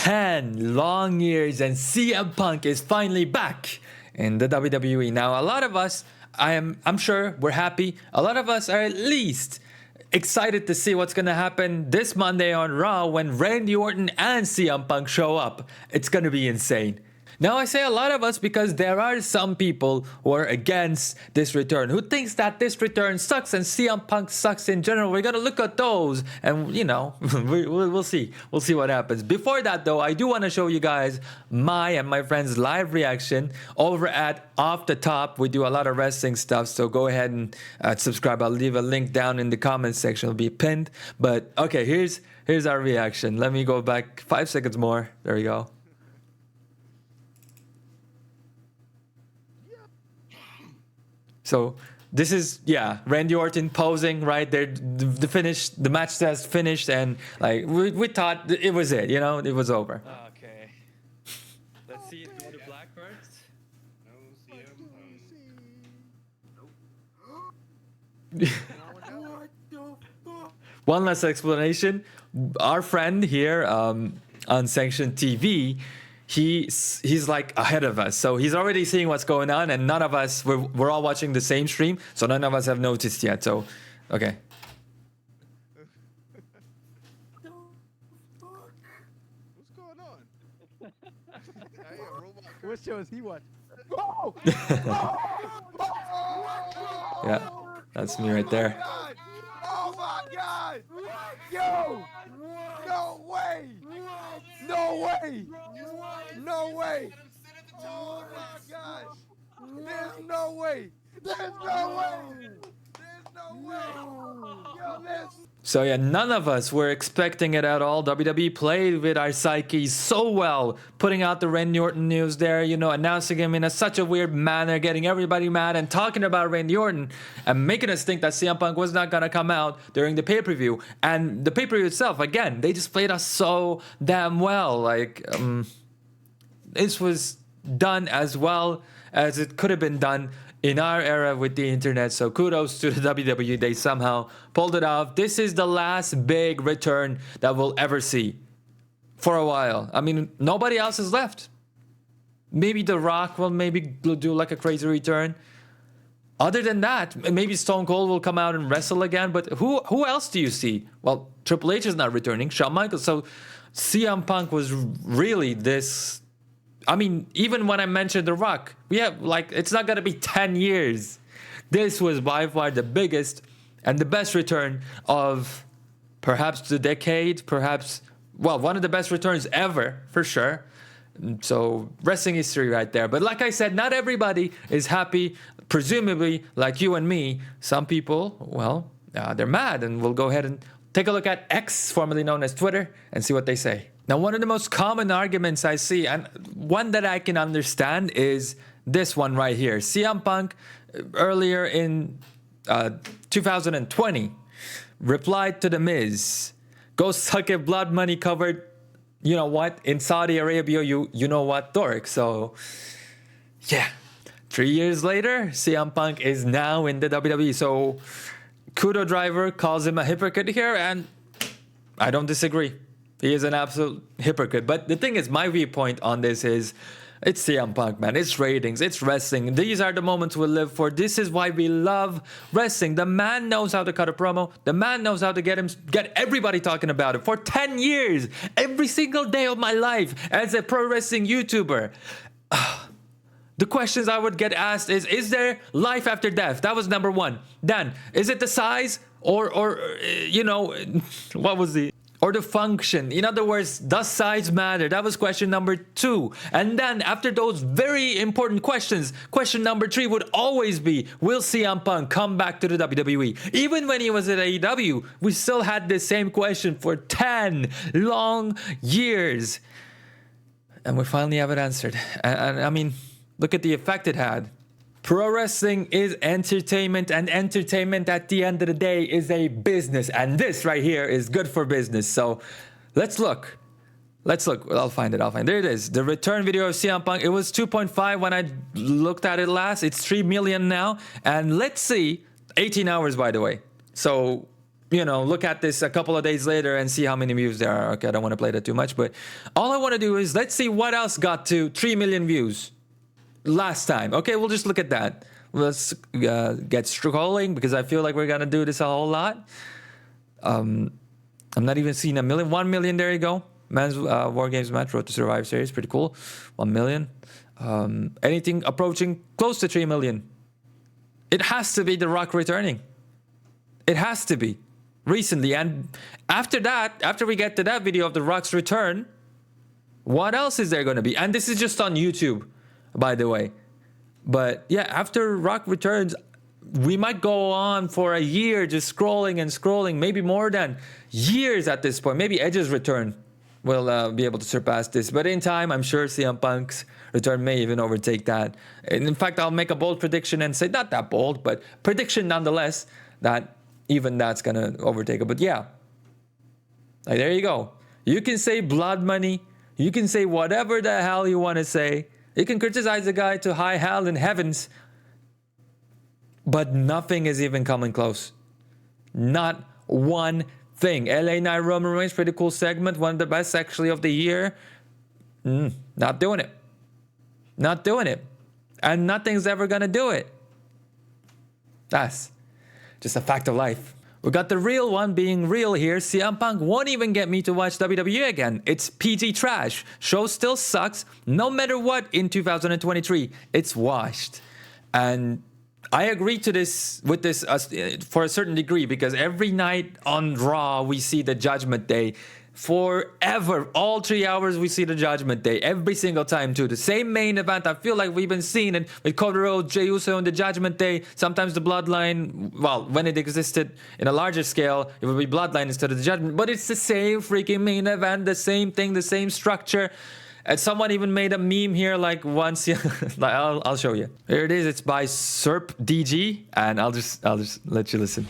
10 long years and CM Punk is finally back in the WWE. Now, a lot of us, I'm sure we're happy. A lot of us are at least excited to see what's going to happen this Monday on Raw when Randy Orton and CM Punk show up. It's going to be insane. Now, I say a lot of us because there are some people who are against this return, who thinks that this return sucks and CM Punk sucks in general. We're going to look at those and, you know, we'll see. We'll see what happens. Before that, though, I do want to show you guys my and my friends' live reaction over at Off the Top. We do a lot of wrestling stuff, so go ahead and subscribe. I'll leave a link down in the comments section. It'll be pinned. But, okay, here's our reaction. Let me go back 5 seconds more. There we go. So this is, yeah, Randy Orton posing right there. The match has finished, and like we thought it was it. You know, it was over. Okay, let's see it go to black first. One last explanation. Our friend here on Sanction TV. He's like ahead of us, so he's already seeing what's going on, and none of us we're all watching the same stream, so none of us have noticed yet. So, okay. What's going on? What show is he watching? Yeah, that's me right there. Oh my God! Yo! No way! No way! No way! Oh my gosh! There's no way! There's no way! There's no way! Yo, this. So yeah, none of us were expecting it at all. WWE played with our psyches so well, putting out the Randy Orton news there, you know, announcing him in such a weird manner, getting everybody mad and talking about Randy Orton and making us think that CM Punk was not going to come out during the pay-per-view. And the pay-per-view itself, again, they just played us so damn well. Like, this was done as well as it could have been done in our era with the internet, so kudos to the WWE. They somehow pulled it off. This is the last big return that we'll ever see for a while. I mean, nobody else is left. Maybe The Rock will maybe do like a crazy return. Other than that, maybe Stone Cold will come out and wrestle again. But who else do you see? Well, Triple H is not returning. Shawn Michaels. So CM Punk was really this. I mean, even when I mentioned The Rock, we have like, it's not going to be 10 years. This was by far the biggest and the best return of perhaps the decade, perhaps, well, one of the best returns ever, for sure. So wrestling history right there. But like I said, not everybody is happy. Presumably, like you and me, some people, well, they're mad. And we'll go ahead and take a look at X, formerly known as Twitter, and see what they say. Now, one of the most common arguments I see, and one that I can understand, is this one right here. CM Punk, earlier in 2020, replied to The Miz, "Go suck it, blood money covered, you know what, in Saudi Arabia, you know what, dork." So, yeah. 3 years later, CM Punk is now in the WWE. So, Kudo Driver calls him a hypocrite here, and I don't disagree. He is an absolute hypocrite. But the thing is, my viewpoint on this is, it's CM Punk, man. It's ratings. It's wrestling. These are the moments we live for. This is why we love wrestling. The man knows how to cut a promo. The man knows how to get everybody talking about it. For 10 years, every single day of my life as a pro wrestling YouTuber, the questions I would get asked is there life after death? That was number one. Then, is it the size or you know, what was the... or the function? In other words, does size matter? That was question number 2. And then after those very important questions, question number 3 would always be, will CM Punk come back to the WWE? Even when he was at AEW, we still had the same question for 10 long years. And we finally have it answered. And I mean, look at the effect it had. Pro wrestling is entertainment, and entertainment at the end of the day is a business. And this right here is good for business. So let's look. I'll find it. There it is. The return video of CM Punk. It was 2.5 when I looked at it last. It's 3 million now. And let's see. 18 hours, by the way. So look at this a couple of days later and see how many views there are. Okay, I don't want to play that too much, but all I want to do is let's see what else got to 3 million views last time. Okay, we'll just look at that. Let's get scrolling because I feel like we're gonna do this a whole lot. I'm not even seeing 1 million. There you go. Men's War Games match, Road to Survive series, pretty cool. 1 million. Anything approaching close to 3 million. It has to be The Rock returning. It has to be recently. And after that, after we get to that video of The Rock's return, what else is there going to be? And this is just on YouTube, by the way. But yeah, after Rock returns, we might go on for a year just scrolling and scrolling, maybe more than years at this point. Maybe Edge's return will be able to surpass this. But in time, I'm sure CM Punk's return may even overtake that. And in fact, I'll make a bold prediction and say, not that bold, but prediction nonetheless, that even that's going to overtake it. But yeah, like, there you go. You can say blood money. You can say whatever the hell you want to say. You can criticize the guy to high hell in heavens. But nothing is even coming close. Not one thing. LA Knight Roman Reigns, pretty cool segment. One of the best actually of the year. Not doing it. Not doing it. And nothing's ever going to do it. That's just a fact of life. We got the real one being real here. CM Punk won't even get me to watch WWE again. It's PG trash. Show still sucks. No matter what in 2023. It's washed. And I agree to this with this for a certain degree, because every night on Raw we see the Judgment Day. Forever, all 3 hours we see the Judgment Day. Every single time too. The same main event. I feel like we've been seeing it with Cody Rhodes, Jey Uso, and the Judgment Day. Sometimes the Bloodline. Well, when it existed in a larger scale, it would be Bloodline instead of the Judgment. But it's the same freaking main event. The same thing. The same structure. And someone even made a meme here, like once. I'll show you. Here it is. It's by Serp DG, and I'll just let you listen.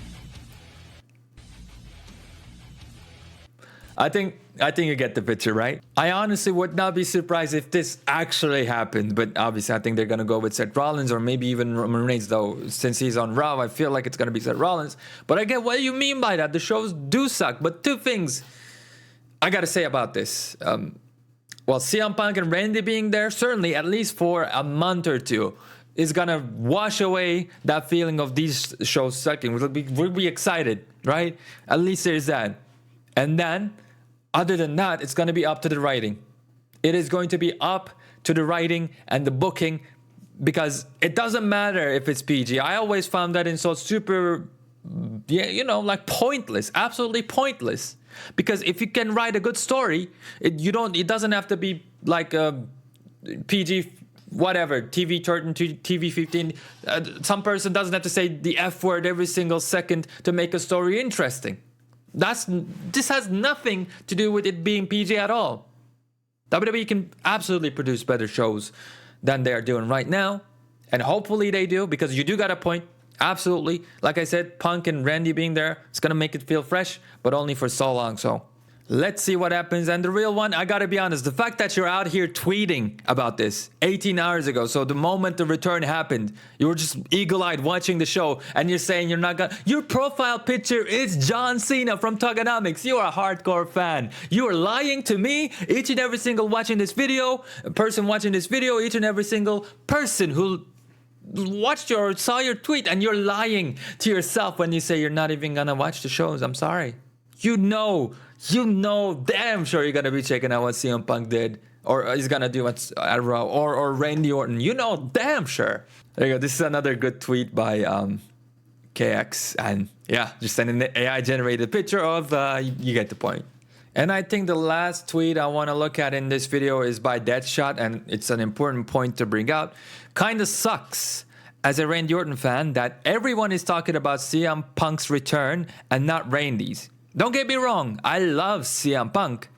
I think you get the picture, right? I honestly would not be surprised if this actually happened, but obviously I think they're gonna go with Seth Rollins or maybe even Roman Reigns, though. Since he's on Raw, I feel like it's gonna be Seth Rollins. But I get what you mean by that. The shows do suck. But two things I gotta say about this. Well, CM Punk and Randy being there, certainly at least for a month or two, is gonna wash away that feeling of these shows sucking. We'll be excited, right? At least there's that. And then, other than that, it's going to be up to the writing. It is going to be up to the writing and the booking, because it doesn't matter if it's PG. I always found that in so super, like pointless, absolutely pointless. Because if you can write a good story, it doesn't have to be like a PG whatever, TV 13, TV 15. Some person doesn't have to say the F word every single second to make a story interesting. This has nothing to do with it being PG at all. WWE can absolutely produce better shows than they are doing right now. And hopefully they do, because you do got a point. Absolutely. Like I said, Punk and Randy being there, it's going to make it feel fresh, but only for so long. So let's see what happens. And the real one, I got to be honest, the fact that you're out here tweeting about this 18 hours ago, so the moment the return happened, you were just eagle-eyed watching the show, and you're saying you're not gonna... Your profile picture is John Cena from Tugonomics. You are a hardcore fan. You are lying to me, each and every single person watching this video, each and every single person who watched or saw your tweet, and you're lying to yourself when you say you're not even gonna watch the shows. I'm sorry. You know damn sure you're gonna be checking out what CM Punk did, or he's gonna do what's at Raw, or Randy Orton. You know damn sure. There you go. This is another good tweet by KX, and yeah, just an AI generated picture of you get the point. And I think the last tweet I want to look at in this video is by Deadshot, and it's an important point to bring out. Kinda sucks as a Randy Orton fan that everyone is talking about CM Punk's return and not Randy's. Don't get me wrong, I love CM Punk.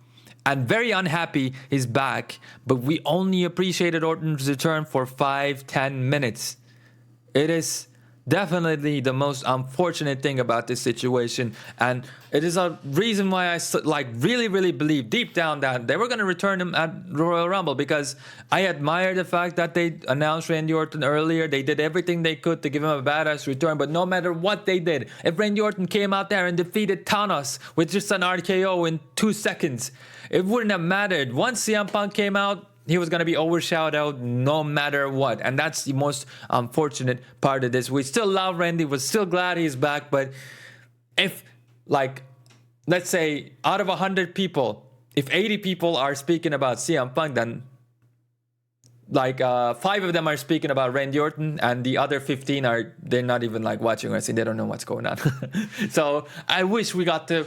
I'm very unhappy he's back, but we only appreciated Orton's return for 5-10 minutes. It is definitely the most unfortunate thing about this situation, and it is a reason why I really believe deep down that they were going to return him at Royal Rumble, because I admire the fact that they announced Randy Orton earlier. They did everything they could to give him a badass return, but no matter what they did, if Randy Orton came out there and defeated Thanos with just an RKO in 2 seconds, it wouldn't have mattered. Once CM Punk came out, he was going to be overshadowed no matter what. And that's the most unfortunate part of this. We still love Randy. We're still glad he's back. But if, like, let's say out of 100 people, if 80 people are speaking about CM Punk, then like 5 of them are speaking about Randy Orton, and the other 15 they're not even like watching wrestling. They don't know what's going on. So I wish we got to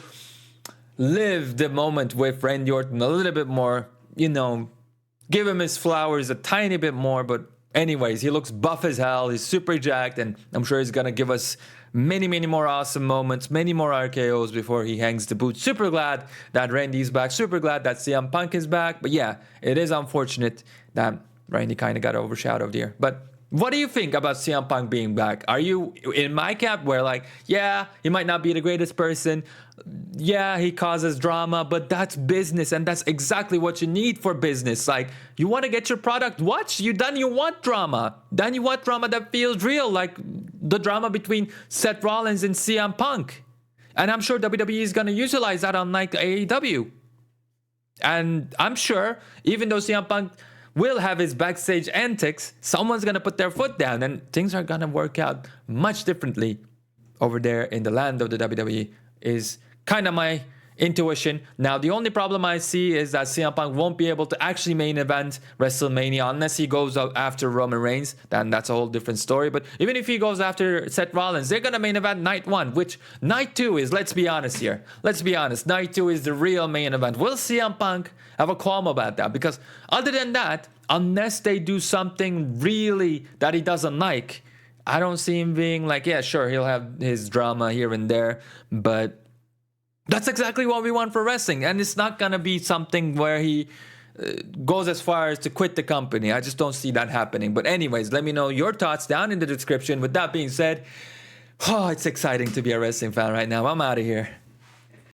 live the moment with Randy Orton a little bit more, give him his flowers a tiny bit more. But anyways, he looks buff as hell. He's super jacked, and I'm sure he's going to give us many more awesome moments, many more RKOs before he hangs the boot. Super glad that Randy's back. Super glad that CM Punk is back. But yeah, it is unfortunate that Randy kind of got overshadowed here. But what do you think about CM Punk being back? Are you in my camp where like, yeah, he might not be the greatest person. Yeah, he causes drama, but that's business, and that's exactly what you need for business. Like, you want to get your product watched, you want drama. Then you want drama that feels real, like the drama between Seth Rollins and CM Punk. And I'm sure WWE is going to utilize that unlike AEW. And I'm sure, even though CM Punk will have his backstage antics, someone's going to put their foot down, and things are going to work out much differently over there in the land of the WWE, is kind of my intuition. Now, the only problem I see is that CM Punk won't be able to actually main event WrestleMania unless he goes out after Roman Reigns. Then that's a whole different story. But even if he goes after Seth Rollins, they're going to main event night 1, which night 2 is, let's be honest here. Let's be honest. Night 2 is the real main event. Will CM Punk have a qualm about that? Because other than that, unless they do something really that he doesn't like, I don't see him being like, yeah, sure, he'll have his drama here and there, but that's exactly what we want for wrestling. And it's not going to be something where he goes as far as to quit the company. I just don't see that happening. But anyways, let me know your thoughts down in the description. With that being said, it's exciting to be a wrestling fan right now. I'm out of here.